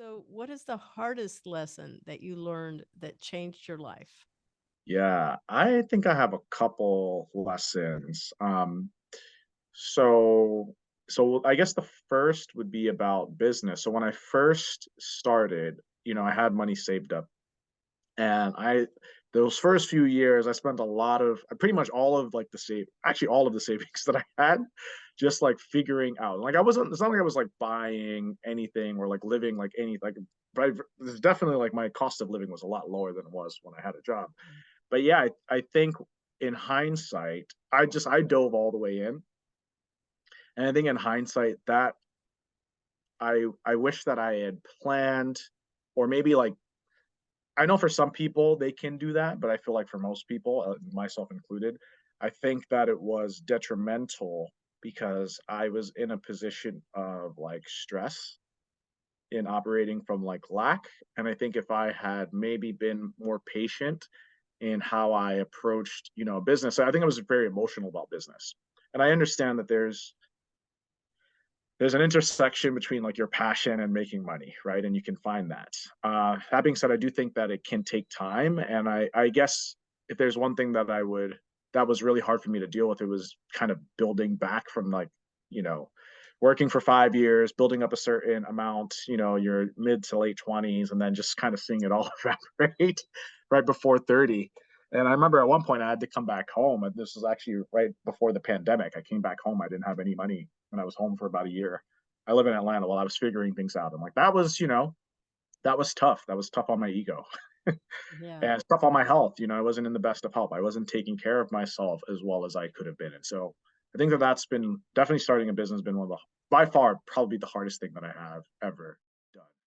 So, what is the hardest lesson that you learned that changed your life? Yeah, I think I have a couple lessons. So so I guess the first would be about business. So when I first started, I had money saved up, and I those first few years I spent a lot of pretty much all of like the save actually all of the savings that I had just like figuring out. Like I wasn't it's not like I was like buying anything or like living like any like but there's definitely like my cost of living was a lot lower than it was when I had a job. But yeah, I think in hindsight, I dove all the way in. And I think in hindsight that I wish that I had planned, or maybe like I know for some people they can do that, but I feel like for most people, myself included, I think that it was detrimental because I was in a position of like stress in operating from like lack. And I think if I had maybe been more patient in how I approached, business, I think I was very emotional about business. And I understand that there's an intersection between like your passion and making money, right? And you can find that. That being said, I do think that it can take time, and I guess if there's one thing that was really hard for me to deal with, it was kind of building back from like you know working for 5 years, building up a certain amount, your mid to late 20s, and then just kind of seeing it all evaporate right before 30. And I remember at one point I had to come back home. And this was actually right before the pandemic. I came back home. I didn't have any money when I was home for about a year. I live in Atlanta while I was figuring things out. I'm like, that was tough. That was tough on my ego. And Yeah. it's tough on my health. I wasn't in the best of health. I wasn't taking care of myself as well as I could have been. And so I think that that's been definitely starting a business has been one of the by far probably the hardest thing that I have ever